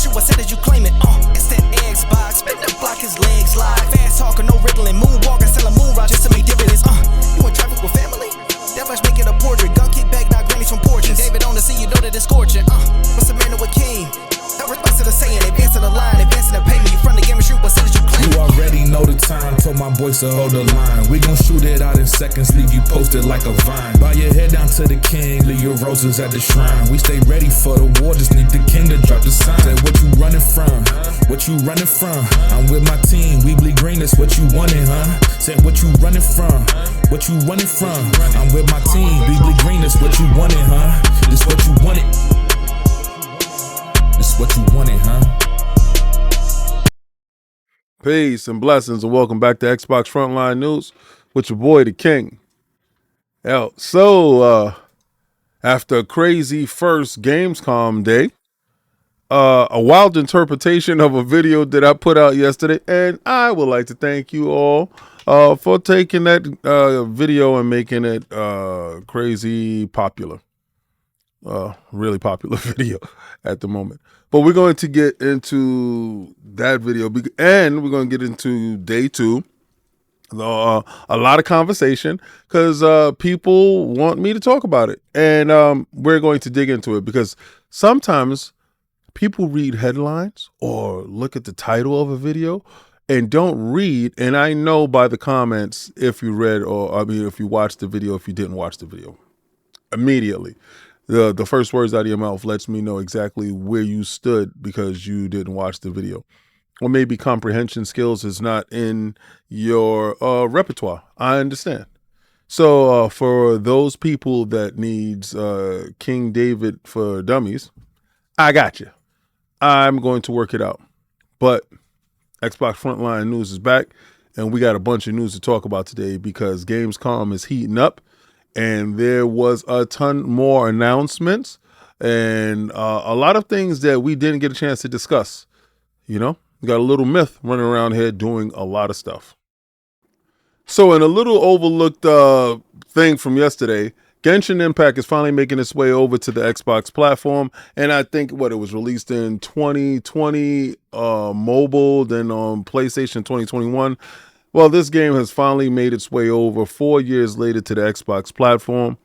shoot, I said that you claim it. It's that Xbox, spin the block, his legs live. Fast talker, no riddling, moonwalking, selling moon rock just to make dividends. You in traffic with family? That much make it a portrait. Gun kick back, not grannies from porches. David on the scene, you know that it's scorching. What's the matter with King? No response to the saying, advancing the line, advancing the payment. You front the game and shoot, what said that you claim? You already know the time, told my boys to hold the line. We gon' shoot it out in seconds, leave you posted like a vine. Bow your head down to the king, leave your roses at the shrine. We stay ready for the war, just need the king to drop the sign. Say what you running from, what you running from? I'm with my team, we bleed green, that's what you wanted, huh? Say what you running from, what you running from? I'm with my team, we bleed green, that's what you wanted, huh? This what you wanted. This what you wanted, huh? Peace and blessings, and welcome back to Xbox Frontline News with your boy, the King. So, after a crazy first Gamescom day, a wild interpretation of a video that I put out yesterday, and I would like to thank you all for taking that video and making it crazy popular. Really popular video at the moment. But we're going to get into that video, and we're going to get into day two. A lot of conversation because people want me to talk about it, and we're going to dig into it because sometimes people read headlines or look at the title of a video and don't read. And I know by the comments if you read, or I mean, if you watched the video, if you didn't watch the video, immediately. The first words out of your mouth lets me know exactly where you stood because you didn't watch the video. Or maybe comprehension skills is not in your repertoire. I understand. So for those people that needs King David for dummies, I got you. I'm going to work it out. But Xbox Frontline News is back, and we got a bunch of news to talk about today because Gamescom is heating up. And there was a ton more announcements and a lot of things that we didn't get a chance to discuss. You know, we got a little myth running around here doing a lot of stuff. So in a little overlooked thing from yesterday, Genshin Impact is finally making its way over to the Xbox platform. And I think it was released in 2020 mobile, then on PlayStation 2021. Well, this game has finally made its way over 4 years later to the Xbox platform.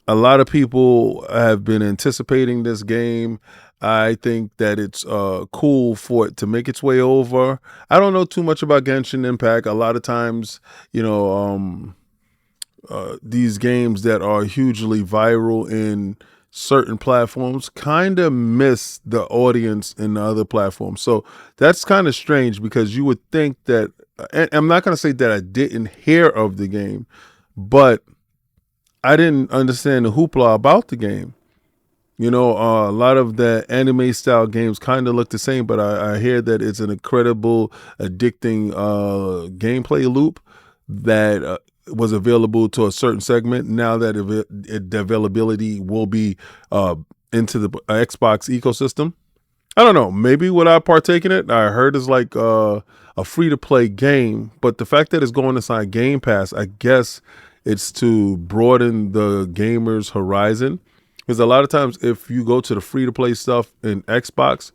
A lot of people have been anticipating this game. I think that it's cool for it to make its way over. I don't know too much about Genshin Impact. A lot of times, you know, these games that are hugely viral in certain platforms kind of miss the audience in the other platforms. So that's kind of strange because you would think that, and I'm not going to say that I didn't hear of the game, but I didn't understand the hoopla about the game. You know, a lot of the anime style games kind of look the same, but I hear that it's an incredible, addicting gameplay loop that was available to a certain segment. Now that the availability will be into the Xbox ecosystem. I don't know. Maybe would I partake in it? I heard it's like a free-to-play game, but the fact that it's going inside Game Pass, I guess it's to broaden the gamer's horizon. Because a lot of times if you go to the free-to-play stuff in Xbox,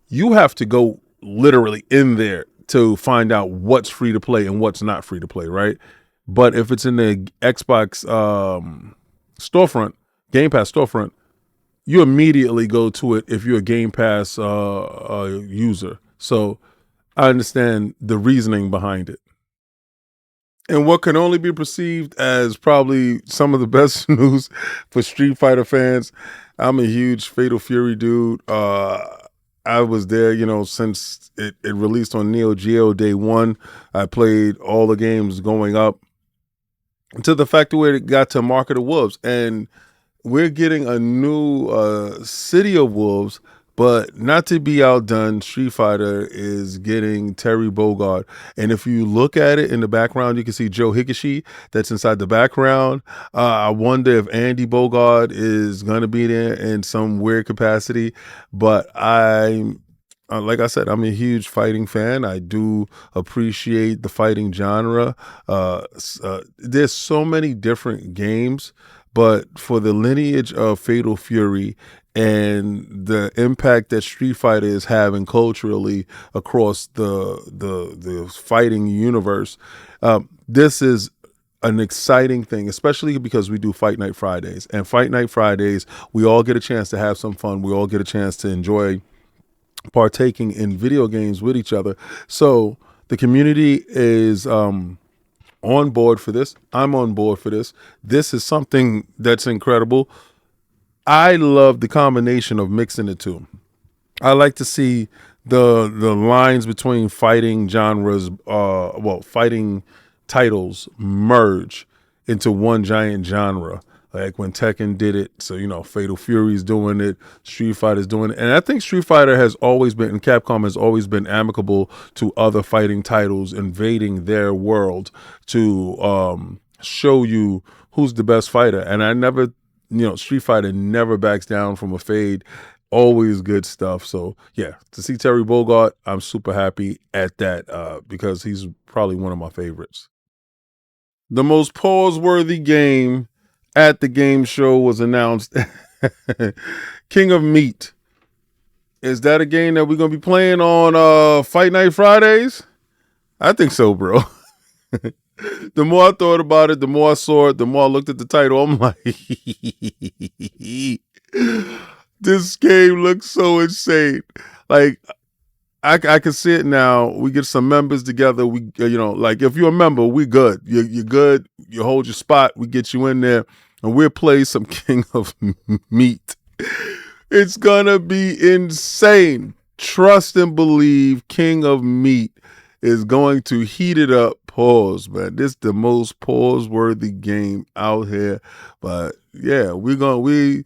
you have to go literally in there to find out what's free-to-play and what's not free-to-play, right? But if it's in the Xbox storefront, Game Pass storefront, you immediately go to it if you're a Game Pass user. So I understand the reasoning behind it. And what can only be perceived as probably some of the best news for Street Fighter fans. I'm a huge Fatal Fury dude. I was there, you know, since it released on Neo Geo day one. I played all the games going up to the fact where it got to Market of Wolves. And we're getting a new City of Wolves, but not to be outdone, Street Fighter is getting Terry Bogard. And if you look at it in the background, you can see Joe Higashi that's inside the background. I wonder if Andy Bogard is going to be there in some weird capacity. But like I said, I'm a huge fighting fan. I do appreciate the fighting genre. There's so many different games, but for the lineage of Fatal Fury and the impact that Street Fighter is having culturally across the fighting universe. This is an exciting thing, especially because we do Fight Night Fridays. And Fight Night Fridays, we all get a chance to have some fun. We all get a chance to enjoy partaking in video games with each other. So the community is on board for this. I'm on board for this. This is something that's incredible. I love the combination of mixing the two. I like to see the lines between fighting genres, fighting titles merge into one giant genre. Like when Tekken did it, so Fatal Fury's doing it, Street Fighter's doing it, and I think Street Fighter has always been, and Capcom has always been amicable to other fighting titles invading their world to show you who's the best fighter. And I never, Street Fighter never backs down from a fade. Always good stuff. So yeah, to see Terry Bogard, I'm super happy at that because he's probably one of my favorites. The most pause-worthy game at the game show was announced. King of Meat. Is that a game that we're going to be playing on Fight Night Fridays? I think so, bro. The more I thought about it, the more I saw it, the more I looked at the title, I'm like, this game looks so insane. Like, I can see it now. We get some members together. We, like if you're a member, we good. You're good. You hold your spot. We get you in there, and we'll play some King of Meat. It's gonna be insane. Trust and believe. King of Meat is going to heat it up. Pause, man. This is the most pause-worthy game out here. But yeah, we're going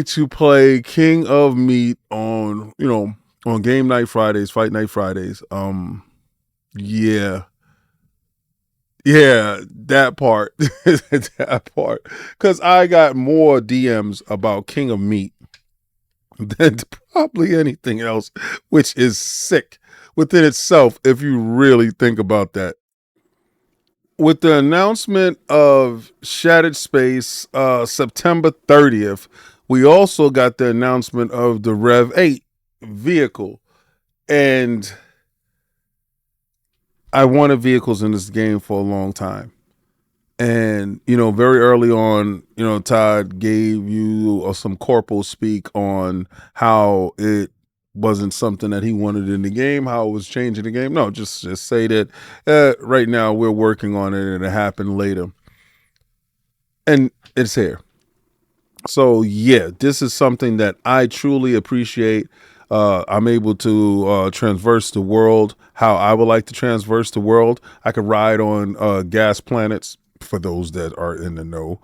to play King of Meat on Game Night Fridays, Fight Night Fridays. Yeah, that part. That part. Because I got more DMs about King of Meat than probably anything else, which is sick within itself if you really think about that. With the announcement of Shattered Space September 30th, we also got the announcement of the Rev 8 vehicle. And I wanted vehicles in this game for a long time. And, very early on, Todd gave you some corporal speak on how it wasn't something that he wanted in the game, how it was changing the game. No, just say that right now we're working on it and it happened later. And it's here. So, yeah, this is something that I truly appreciate. I'm able to traverse the world how I would like to traverse the world. I could ride on gas planets, for those that are in the know.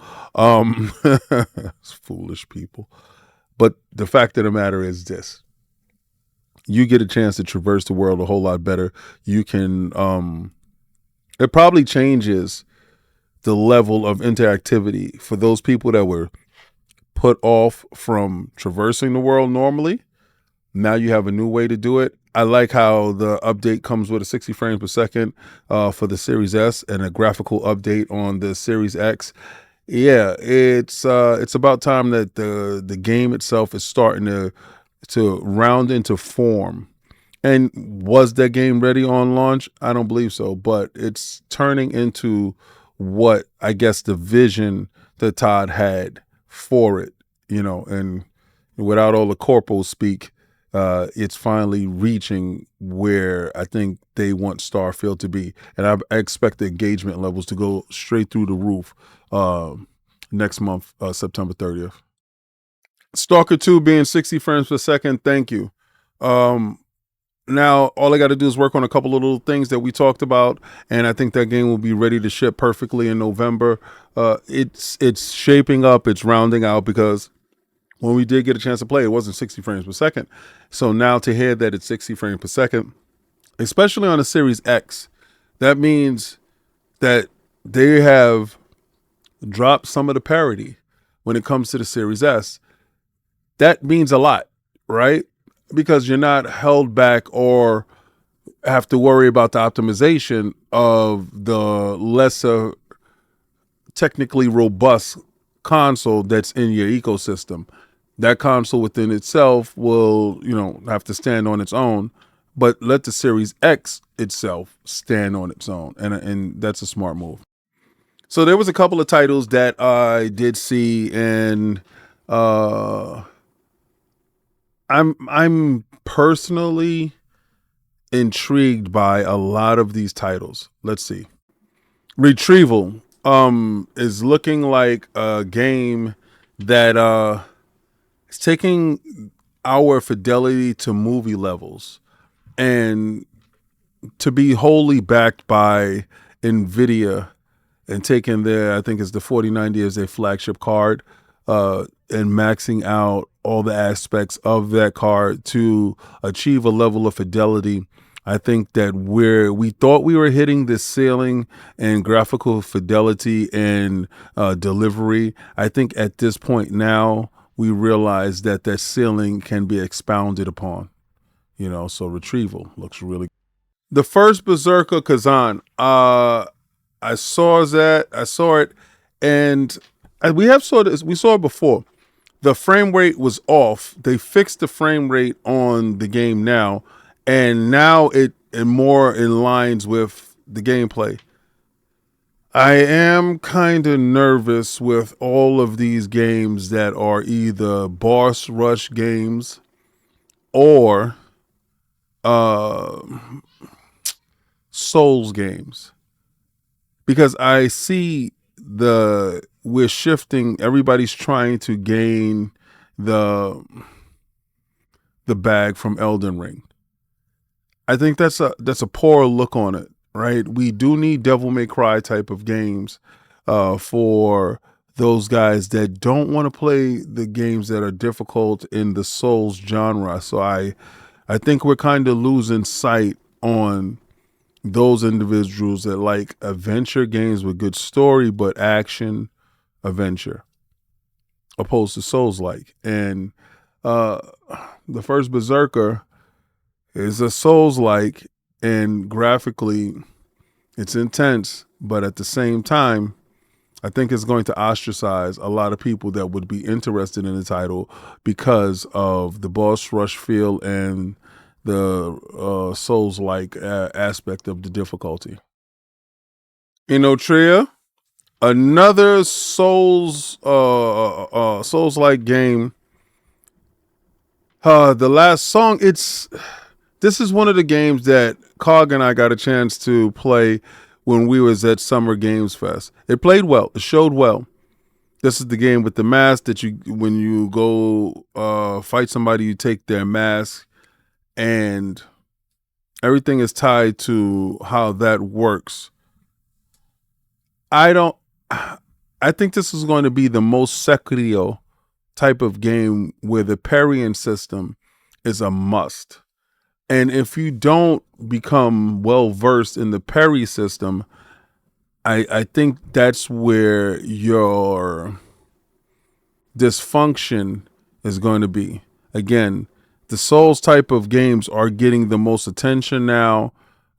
Foolish people. But the fact of the matter is this. You get a chance to traverse the world a whole lot better. You can, it probably changes the level of interactivity for those people that were put off from traversing the world normally. Now you have a new way to do it. I like how the update comes with a 60 frames per second for the Series S and a graphical update on the Series X. Yeah, it's about time that the game itself is starting to round into form. And was that game ready on launch? I don't believe so, but it's turning into what I guess the vision that Todd had for it, and without all the corporal speak, it's finally reaching where I think they want Starfield to be. And I expect the engagement levels to go straight through the roof next month, September 30th. Stalker 2 being 60 frames per second, thank you. Now, all I got to do is work on a couple of little things that we talked about, and I think that game will be ready to ship perfectly in November. It's shaping up, it's rounding out, because when we did get a chance to play, it wasn't 60 frames per second. So now to hear that it's 60 frames per second, especially on the Series X, that means that they have dropped some of the parity when it comes to the Series S. That means a lot, right? Because you're not held back or have to worry about the optimization of the lesser technically robust console that's in your ecosystem. That console within itself will, have to stand on its own, but let the Series X itself stand on its own, and that's a smart move. So there was a couple of titles that I did see, and I'm personally intrigued by a lot of these titles. Let's see. Retrieval is looking like a game that is taking our fidelity to movie levels, and to be wholly backed by Nvidia and taking their, I think it's the 4090 as their flagship card, and maxing out all the aspects of that card to achieve a level of fidelity. I think that we thought we were hitting this ceiling in graphical fidelity and delivery. I think at this point now we realize that that ceiling can be expounded upon. So Retrieval looks really. The first Berserker Kazan. I saw it, and we saw it before. The frame rate was off. They fixed the frame rate on the game now, and now it more in lines with the gameplay. I am kind of nervous with all of these games that are either boss rush games or Souls games, because I see we're shifting. Everybody's trying to gain the bag from Elden Ring. I think that's a poor look on it, right? We do need Devil May Cry type of games for those guys that don't want to play the games that are difficult in the Souls genre. So I think we're kind of losing sight on those individuals that like adventure games with good story but action adventure, opposed to Souls-like. And the first Berserker is a Souls-like, and graphically it's intense, but at the same time I think it's going to ostracize a lot of people that would be interested in the title because of the boss rush feel and the Souls-like aspect of the difficulty. Inotria, another Souls-like game. The last song. This is one of the games that Cog and I got a chance to play when we was at Summer Games Fest. It played well. It showed well. This is the game with the mask that when you go fight somebody, you take their mask, and everything is tied to how that works. I think this is going to be the most Sekiro type of game where the parrying system is a must. And if you don't become well versed in the parry system, I think that's where your dysfunction is going to be. Again, the Souls type of games are getting the most attention now.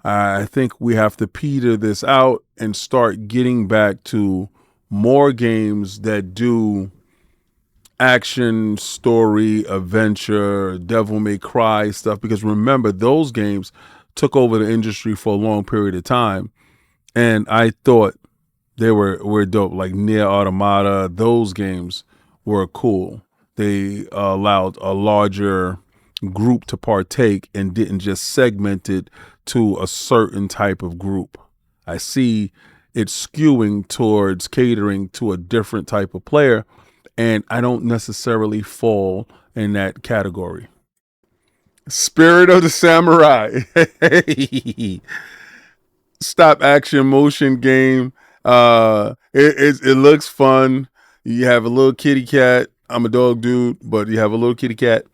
I think we have to peter this out and start getting back to more games that do action, story, adventure, Devil May Cry stuff. Because remember, those games took over the industry for a long period of time, and I thought they were dope. Like Nier Automata, those games were cool. They allowed a larger group to partake and didn't just segment it to a certain type of group. I see it skewing towards catering to a different type of player, and I don't necessarily fall in that category. Spirit of the Samurai. Stop action motion game. It looks fun. You have a little kitty cat. I'm a dog dude, but you have a little kitty cat.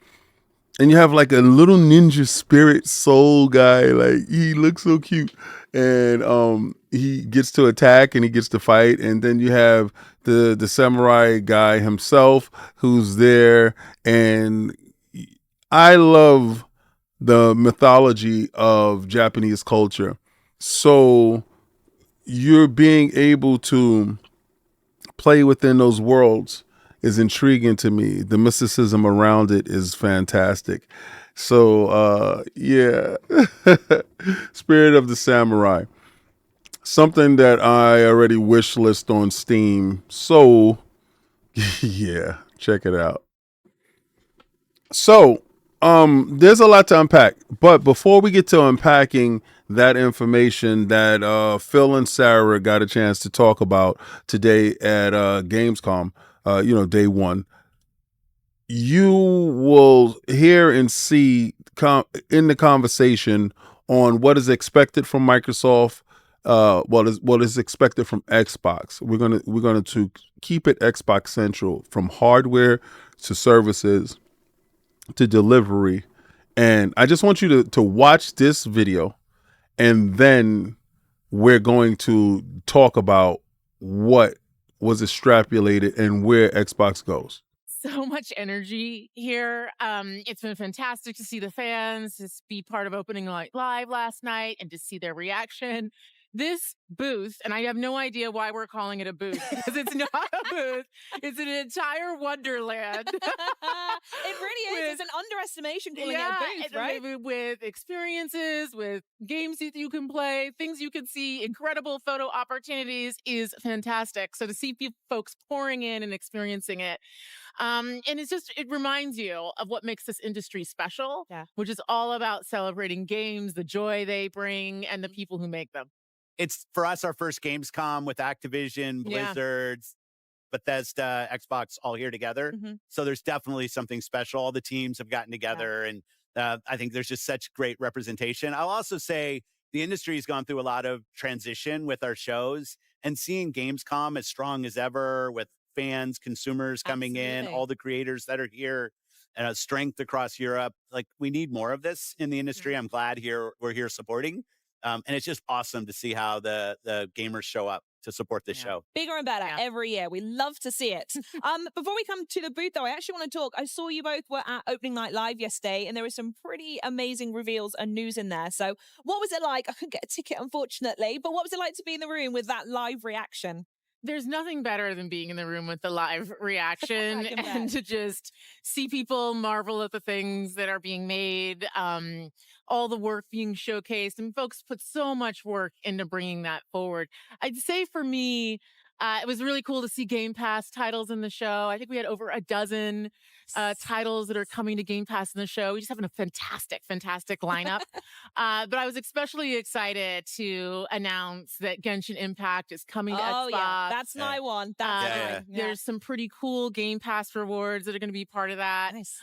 And you have like a little ninja spirit soul guy. Like, he looks so cute. And he gets to attack and he gets to fight. And then you have the samurai guy himself who's there. And I love the mythology of Japanese culture. So you're being able to play within those worlds is intriguing to me. The mysticism around it is fantastic. So yeah, Spirit of the Samurai, something that I already wish list on Steam. So yeah, check it out. So there's a lot to unpack, but before we get to unpacking that information that Phil and Sarah got a chance to talk about today at Gamescom, day one, you will hear and see in the conversation on what is expected from Microsoft, what is expected from Xbox. We're gonna to keep it Xbox central, from hardware to services to delivery. And I just want you to watch this video, and then we're going to talk about what was extrapolated and where Xbox goes. So much energy here. It's been fantastic to see the fans, to be part of Opening Night Live last night and to see their reaction. This booth, and I have no idea why we're calling it a booth, because it's not a booth. It's an entire wonderland. It really is. It's an underestimation calling it a booth, right? With experiences, with games that you can play, things you can see, incredible photo opportunities is fantastic. So to see folks pouring in and experiencing it, and it reminds you of what makes this industry special, which is all about celebrating games, the joy they bring, and the people who make them. It's, for us, our first Gamescom with Activision, Blizzards, Bethesda, Xbox all here together. So there's definitely something special. All the teams have gotten together, and I think there's just such great representation. I'll also say the industry has gone through a lot of transition with our shows, and seeing Gamescom as strong as ever with fans, consumers coming in, all the creators that are here, strength across Europe. Like, we need more of this in the industry. I'm glad we're here supporting. And it's just awesome to see how the gamers show up to support this show. Bigger and better every year. We love to see it. Before we come to the booth, though, I actually want to talk. I saw you both were at Opening Night Live yesterday, and there were some pretty amazing reveals and news in there. So what was it like? I couldn't get a ticket, unfortunately, but what was it like to be in the room with that live reaction? There's nothing better than being in the room with the live reaction and to just see people marvel at the things that are being made, all the work being showcased, and folks put so much work into bringing that forward. I'd say for me, it was really cool to see Game Pass titles in the show. I think we had over a dozen titles that are coming to Game Pass in the show. We just have a fantastic lineup. But I was especially excited to announce that Genshin Impact is coming to Xbox. Yeah, that's my one. There's some pretty cool Game Pass rewards that are going to be part of that. Nice.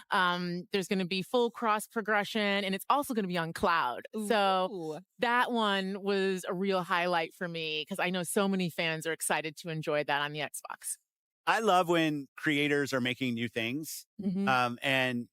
There's going to be full cross progression, and it's also going to be on cloud. So that one was a real highlight for me, because I know so many fans are excited to enjoy that on the Xbox. I love when creators are making new things. And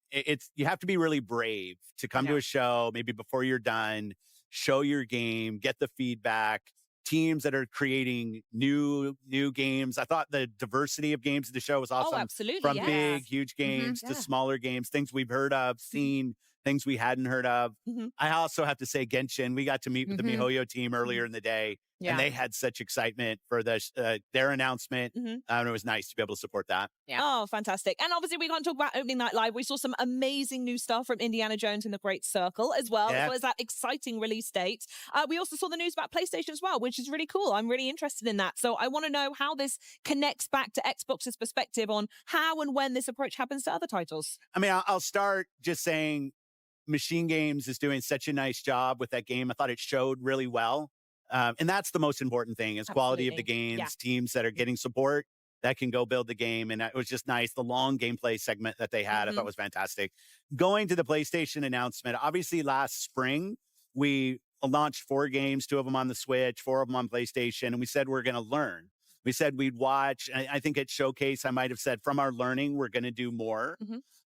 you have to be really brave to come to a show, maybe before you're done, show your game, get the feedback. Teams that are creating new games. I thought the diversity of games at the show was awesome. Oh, absolutely. From big, huge games to smaller games, things we've heard of, seen, things we hadn't heard of. I also have to say Genshin, we got to meet with the MiHoYo team earlier in the day. And they had such excitement for their announcement. And it was nice to be able to support that. Oh, fantastic. And obviously, we can't talk about Opening Night Live. We saw some amazing new stuff from Indiana Jones and the Great Circle as well as that exciting release date. We also saw the news about PlayStation as well, which is really cool. I'm really interested in that. So I want to know how this connects back to Xbox's perspective on how and when this approach happens to other titles. I mean, I'll start just saying Machine Games is doing such a nice job with that game. I thought it showed really well. And that's the most important thing, is quality of the games, teams that are getting support that can go build the game. And it was just nice. The long gameplay segment that they had, I thought was fantastic. Going to the PlayStation announcement, obviously last spring, we launched 4 games, 2 of them on the Switch, 4 of them on PlayStation. And we said we're going to learn. We said we'd watch. I think at Showcase, I might have said, from our learning, we're going to do more.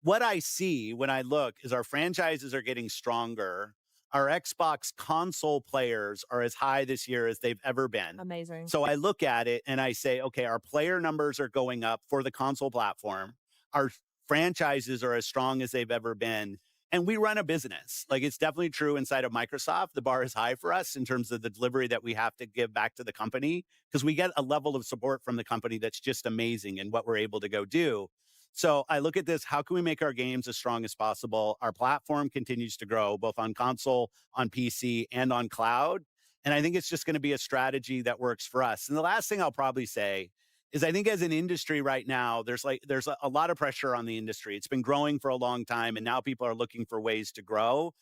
What I see when I look is our franchises are getting stronger. Our Xbox console players are as high this year as they've ever been. Amazing. So I look at it and I say, okay, our player numbers are going up for the console platform. Our franchises are as strong as they've ever been. And we run a business. Like, it's definitely true inside of Microsoft. The bar is high for us in terms of the delivery that we have to give back to the company, because we get a level of support from the company that's just amazing in what we're able to go do. So I look at this, how can we make our games as strong as possible? Our platform continues to grow, both on console, on PC, and on cloud. And I think it's just going to be a strategy that works for us. And the last thing I'll probably say is, I think as an industry right now, there's a lot of pressure on the industry. It's been growing for a long time, and now people are looking for ways to grow.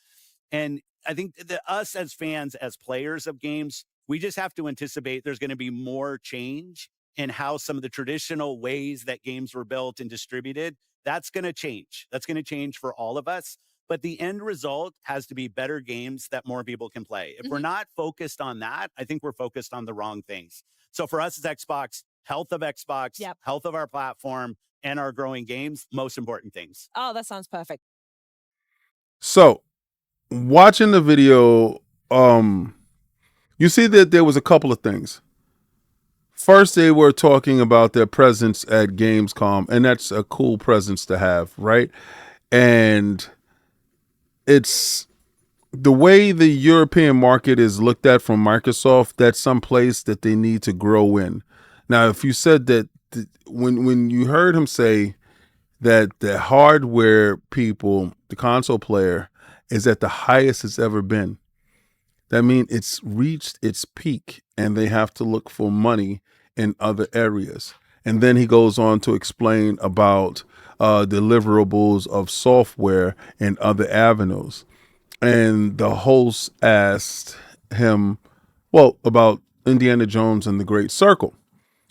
And I think that us as fans, as players of games, we just have to anticipate there's going to be more change in how some of the traditional ways that games were built and distributed. That's going to change. That's going to change for all of us. But the end result has to be better games that more people can play. If we're not focused on that, I think we're focused on the wrong things. So for us as Xbox, health of Xbox, health of our platform, and our growing games, most important things. Oh, that sounds perfect. So, watching the video, you see that there was a couple of things. First, they were talking about their presence at Gamescom, and that's a cool presence to have, right? And it's the way the European market is looked at from Microsoft, that's some place that they need to grow in. Now, if you said that, when you heard him say that the hardware people, the console player, is at the highest it's ever been, that means it's reached its peak and they have to look for money in other areas. And then he goes on to explain about deliverables of software in other avenues. And the host asked him, well, about Indiana Jones and the Great Circle.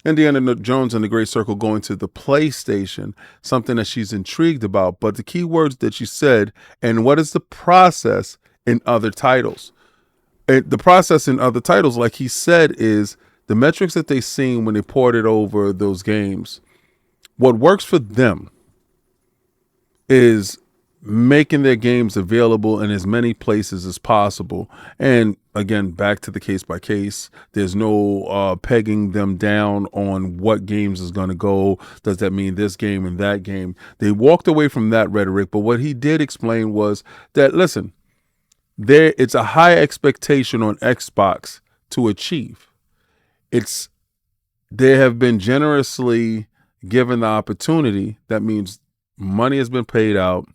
Indiana Jones and the Great Circle going to the PlayStation, something that she's intrigued about. But the key words that she said, and what is the process in other titles? And the process in other titles, like he said, is the metrics that they seen when they ported over those games. What works for them is making their games available in as many places as possible. And again, back to the case by case, there's no pegging them down on what games is going to go. Does that mean this game and that game? They walked away from that rhetoric. But what he did explain was that, listen, it's a high expectation on Xbox to achieve. They have been generously given the opportunity. That means money has been paid out.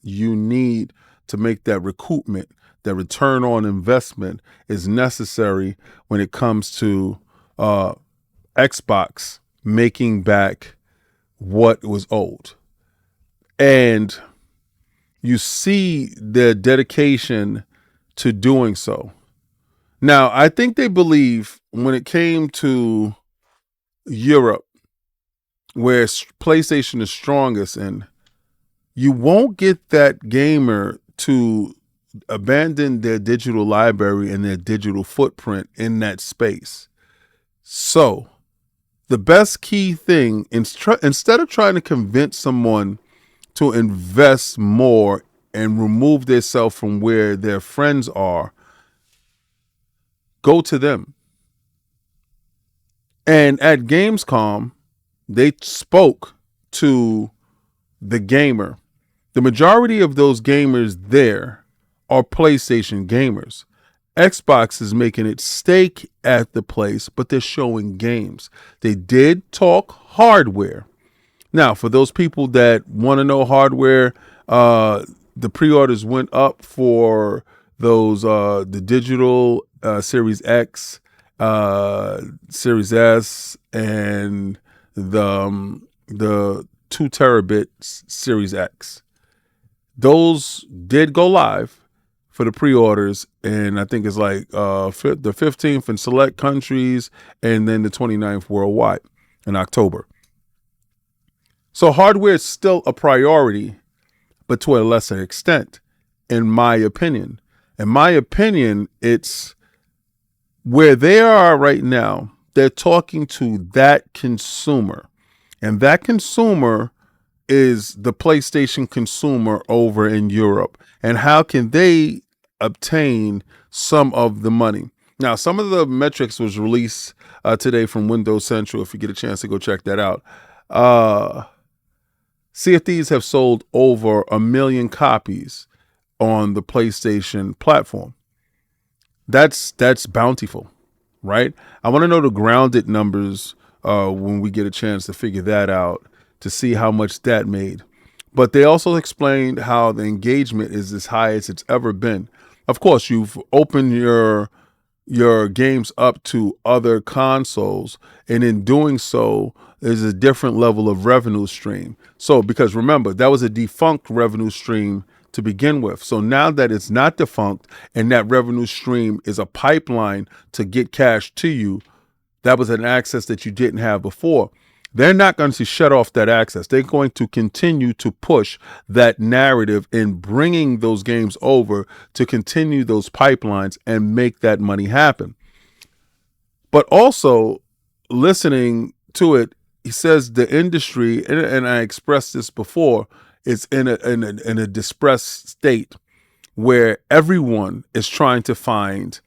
You need to make that recoupment, that return on investment is necessary when it comes to Xbox making back what was owed. And you see their dedication to doing so. Now, I think they believe when it came to Europe, where PlayStation is strongest in, you won't get that gamer to abandon their digital library and their digital footprint in that space. So the best key thing, instead of trying to convince someone to invest more and remove themselves from where their friends are, go to them. And at Gamescom, they spoke to the gamer. The majority of those gamers there are PlayStation gamers. Xbox is making its stake at the place, but they're showing games. They did talk hardware. Now, for those people that want to know hardware, the pre-orders went up for those the digital Series X, Series S, and the 2 terabit Series X. Those did go live for the pre-orders, and I think it's like the 15th in select countries, and then the 29th worldwide in October. So hardware is still a priority, but to a lesser extent, in my opinion. In my opinion, it's where they are right now. They're talking to that consumer, and that consumer is the PlayStation consumer over in Europe. And how can they obtain some of the money? Now, some of the metrics was released today from Windows Central. If you get a chance to go check that out. Sea of Thieves have sold over 1 million copies on the PlayStation platform. That's bountiful, right? I want to know the grounded numbers when we get a chance to figure that out, to see how much that made. But they also explained how the engagement is as high as it's ever been. Of course, you've opened your games up to other consoles, and in doing so, there's a different level of revenue stream. So, because remember, that was a defunct revenue stream to begin with. So now that it's not defunct and that revenue stream is a pipeline to get cash to you, that was an access that you didn't have before. They're not going to shut off that access. They're going to continue to push that narrative in bringing those games over to continue those pipelines and make that money happen. But also, listening to it, he says the industry, and I expressed this before, is in a distressed state where everyone is trying to find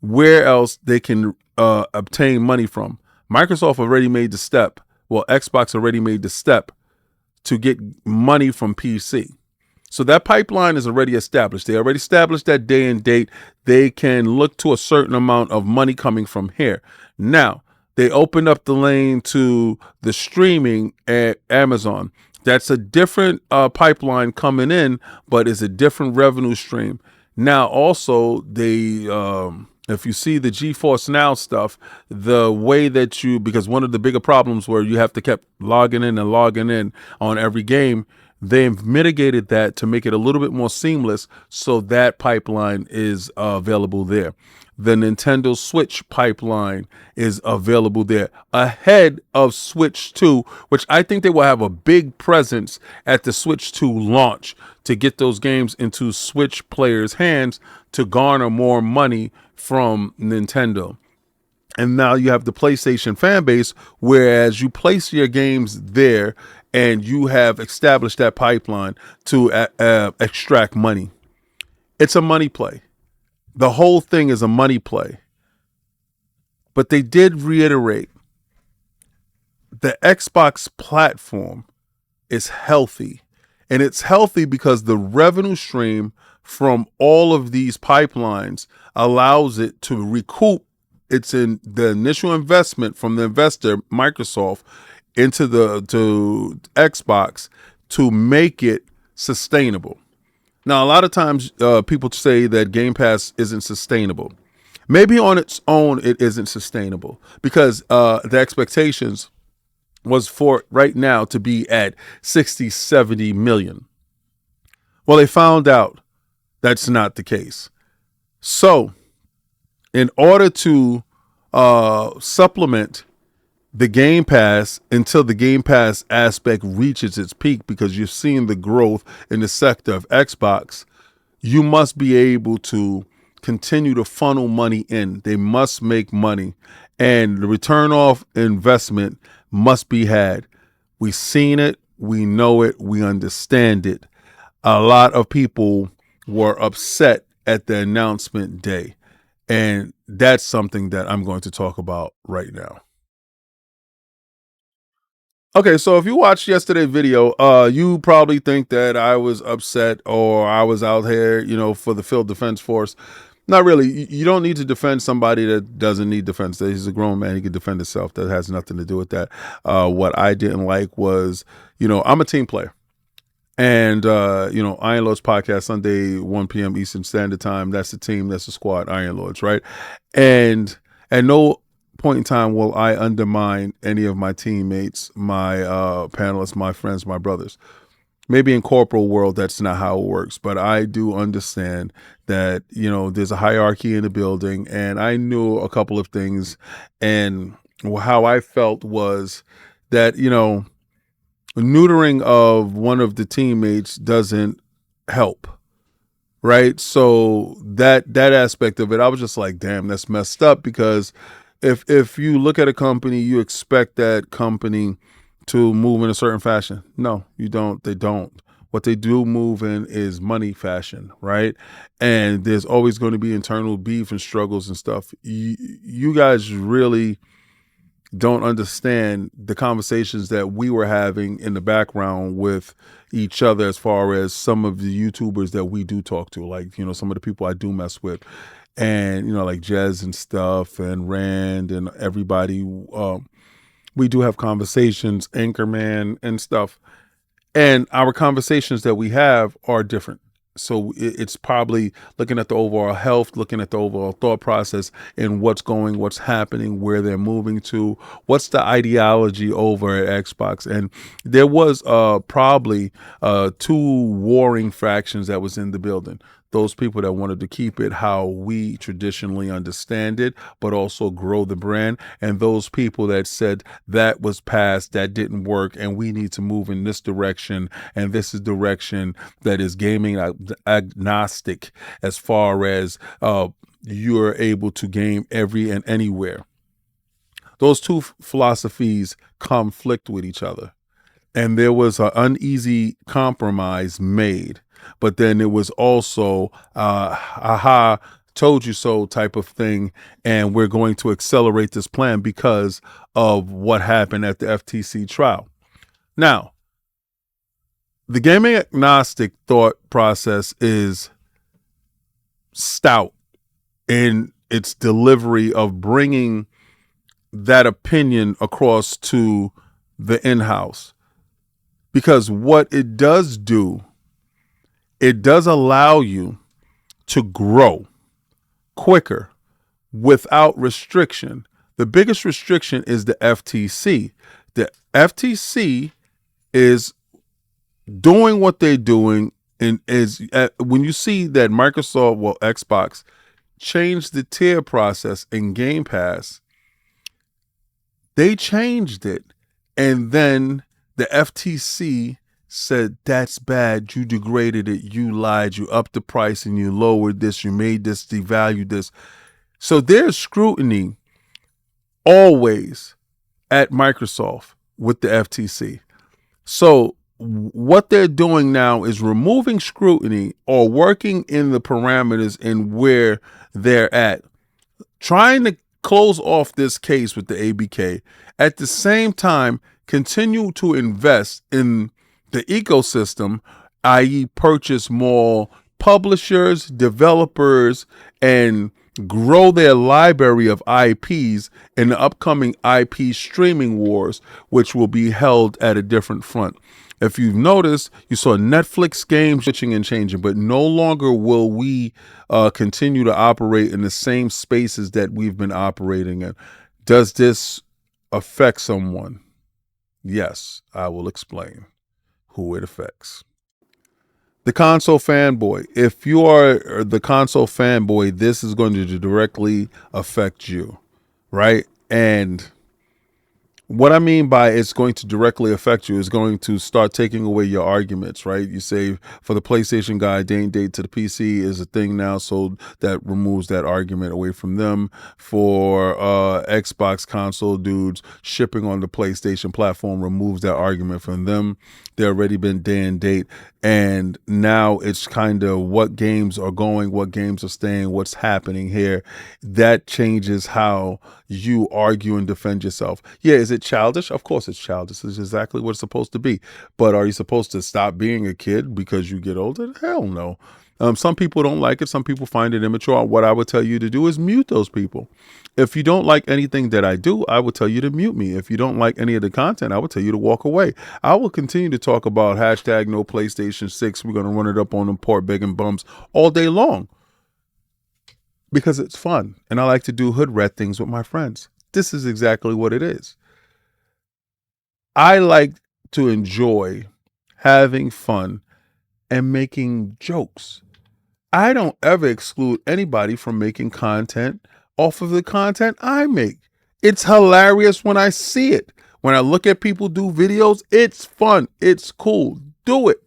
where else they can obtain money from. Microsoft already made the step. Well, Xbox already made the step to get money from PC. So that pipeline is already established. They already established that day and date. They can look to a certain amount of money coming from here. Now, they opened up the lane to the streaming at Amazon. That's a different pipeline coming in, but it's a different revenue stream. Now, also, they, if you see the GeForce Now stuff, the way that because one of the bigger problems where you have to keep logging in on every game, they've mitigated that to make it a little bit more seamless, so that pipeline is available there. The Nintendo Switch pipeline is available there ahead of Switch 2, which I think they will have a big presence at the Switch 2 launch to get those games into Switch players' hands to garner more money from Nintendo. And now you have the PlayStation fan base, whereas you place your games there and you have established that pipeline to extract money. It's a money play. The whole thing is a money play. But they did reiterate the Xbox platform is healthy. And it's healthy because the revenue stream from all of these pipelines allows it to recoup the initial investment from the investor, Microsoft, to Xbox to make it sustainable. Now, a lot of times people say that Game Pass isn't sustainable. Maybe on its own, it isn't sustainable because the expectations was for it right now to be at 60, 70 million. Well, they found out that's not the case. So in order to supplement the Game Pass until the Game Pass aspect reaches its peak, because you're seeing the growth in the sector of Xbox, you must be able to continue to funnel money in. They must make money, and the return of investment must be had. We've seen it, we know it, we understand it. A lot of people were upset at the announcement day, and that's something that I'm going to talk about right now. Okay, so if you watched yesterday's video, you probably think that I was upset or I was out here, for the Field Defense Force. Not really. You don't need to defend somebody that doesn't need defense. He's a grown man. He can defend himself. That has nothing to do with that. What I didn't like was, I'm a team player. And, Iron Lords podcast, Sunday, 1 p.m. Eastern Standard Time. That's the team. That's the squad, Iron Lords, right? And at no point in time will I undermine any of my teammates, my panelists, my friends, my brothers. Maybe in corporal world, that's not how it works, but I do understand that, there's a hierarchy in the building, and I knew a couple of things, and how I felt was that, neutering of one of the teammates doesn't help. Right. So that aspect of it, I was just like, damn, that's messed up, because if you look at a company, you expect that company to move in a certain fashion. No, you don't. They don't. What they do move in is money fashion, right? And there's always going to be internal beef and struggles and stuff. You guys really don't understand the conversations that we were having in the background with each other, as far as some of the YouTubers that we do talk to, like, some of the people I do mess with, and, like Jez and stuff, and Rand and everybody. We do have conversations, Anchorman and stuff. And our conversations that we have are different. So it's probably looking at the overall health, looking at the overall thought process, and what's happening, where they're moving to, what's the ideology over at Xbox. And there was probably 2 warring factions that was in the building. Those people that wanted to keep it how we traditionally understand it, but also grow the brand. And those people that said that was past, that didn't work, and we need to move in this direction. And this is direction that is gaming agnostic, as far as you're able to game every and anywhere. Those 2 philosophies conflict with each other. And there was an uneasy compromise made. But then it was also, aha, told you so type of thing. And we're going to accelerate this plan because of what happened at the FTC trial. Now, the gaming agnostic thought process is stout in its delivery of bringing that opinion across to the in-house. Because what it does do, it does allow you to grow quicker without restriction. The biggest restriction is the FTC. The FTC is doing what they're doing, and when you see that Microsoft, Xbox, changed the tier process in Game Pass, they changed it, and then the FTC said, that's bad, you degraded it, you lied, you upped the price and you lowered this, you made this, devalued this. So there's scrutiny always at Microsoft with the FTC. So what they're doing now is removing scrutiny, or working in the parameters in where they're at, trying to close off this case with the ABK. At the same time, continue to invest in the ecosystem, i.e. purchase more publishers, developers, and grow their library of IPs in the upcoming IP streaming wars, which will be held at a different front. If you've noticed, you saw Netflix games switching and changing, but no longer will we continue to operate in the same spaces that we've been operating in. Does this affect someone? Yes, I will explain who it affects. The console fanboy. If you are the console fanboy, this is going to directly affect you, right? And what I mean by it's going to directly affect you is going to start taking away your arguments, right? You say, for the PlayStation guy, day and date to the PC is a thing now, so that removes that argument away from them. For Xbox console dudes, shipping on the PlayStation platform removes that argument from them. They've already been day and date, and now it's kind of what games are going, what games are staying, what's happening here. That changes how you argue and defend yourself. Yeah, is it childish? Of course it's childish. It's exactly what it's supposed to be. But are you supposed to stop being a kid because you get older? Hell no. Some people don't like it. Some people find it immature. What I would tell you to do is mute those people. If you don't like anything that I do, I would tell you to mute me. If you don't like any of the content, I would tell you to walk away. I will continue to talk about hashtag no PlayStation 6. We're going to run it up on them port begging bums all day long because it's fun. And I like to do hood rat things with my friends. This is exactly what it is. I like to enjoy having fun and making jokes. I don't ever exclude anybody from making content off of the content I make. It's hilarious when I see it. When I look at people do videos, it's fun. It's cool. Do it.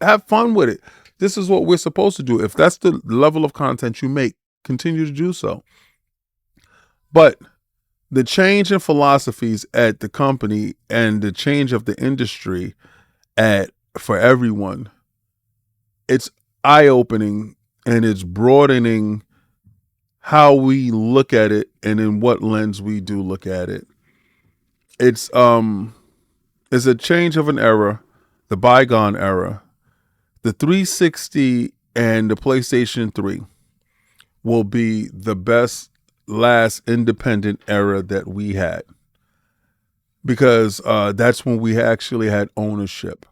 Have fun with it. This is what we're supposed to do. If that's the level of content you make, continue to do so. But the change in philosophies at the company and the change of the industry for everyone, it's eye-opening and it's broadening how we look at it and in what lens we do look at it. it's a change of an era, the bygone era. The 360 and the PlayStation 3 will be the best last independent era that we had, because that's when we actually had ownership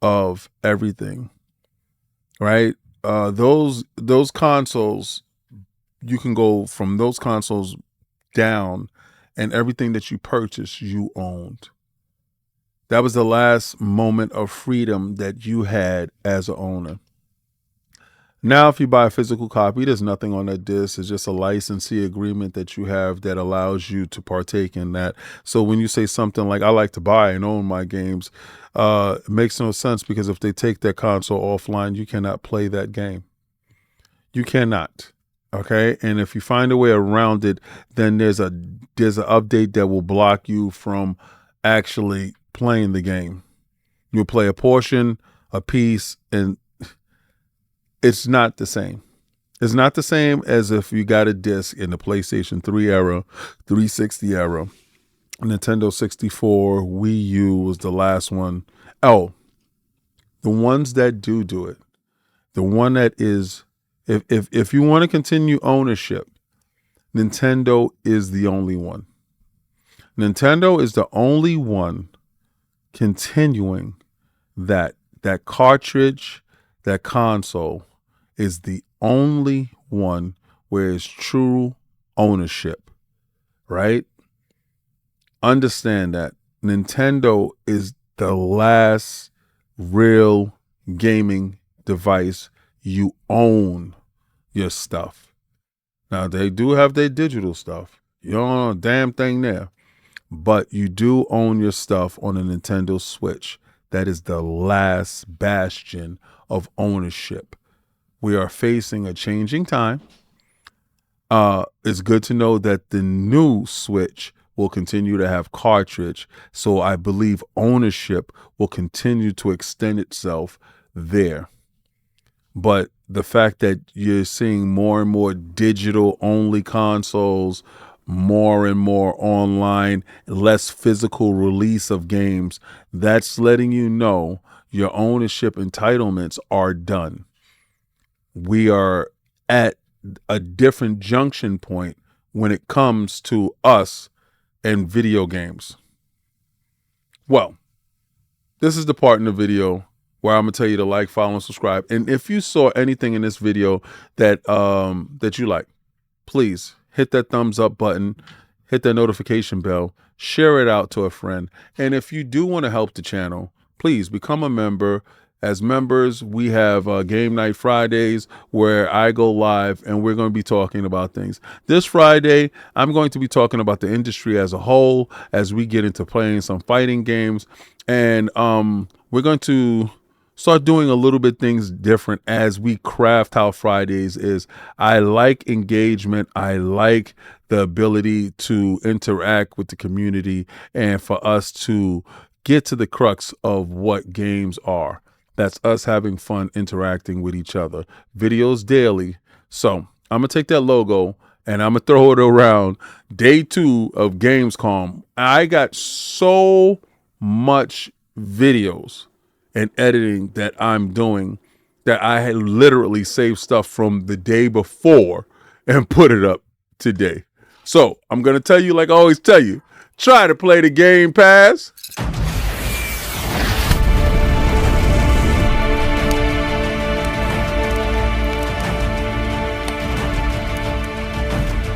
of everything, right? Those consoles, you can go from those consoles down, and everything that you purchased, you owned. That was the last moment of freedom that you had as an owner. Now, if you buy a physical copy, there's nothing on that disc. It's just a licensee agreement that you have that allows you to partake in that. So when you say something like, I like to buy and own my games, it makes no sense, because if they take that console offline, you cannot play that game. You cannot. Okay. And if you find a way around it, then there's an update that will block you from actually playing the game. You'll play a portion, a piece, and it's not the same. It's not the same as if you got a disc in the PlayStation 3 era, 360 era, Nintendo 64, Wii U was the last one. Oh, the ones that do it, the one that is, if you want to continue ownership, Nintendo is the only one. Nintendo is the only one continuing that cartridge, that console is the only one where it's true ownership, right? Understand that Nintendo is the last real gaming device you own your stuff. Now, they do have their digital stuff. You don't own a damn thing there. But you do own your stuff on a Nintendo Switch. That is the last bastion of ownership. We are facing a changing time. It's good to know that the new Switch will continue to have cartridge. So I believe ownership will continue to extend itself there. But the fact that you're seeing more and more digital only consoles, more and more online, less physical release of games, that's letting you know your ownership entitlements are done. We are at a different junction point when it comes to us and video games. Well, this is the part in the video where I'm gonna tell you to like, follow, and subscribe. And if you saw anything in this video that you like, please hit that thumbs up button, hit that notification bell, share it out to a friend. And if you do want to help the channel, please become a member. As members, we have Game Night Fridays where I go live and we're going to be talking about things. This Friday, I'm going to be talking about the industry as a whole as we get into playing some fighting games. And we're going to start doing a little bit things different as we craft how Fridays is. I like engagement. I like the ability to interact with the community and for us to get to the crux of what games are. That's us having fun interacting with each other. Videos daily. So I'm going to take that logo and I'm going to throw it around. Day 2 of Gamescom. I got so much videos and editing that I'm doing that I had literally saved stuff from the day before and put it up today. So I'm going to tell you, like I always tell you, try to play the Game Pass.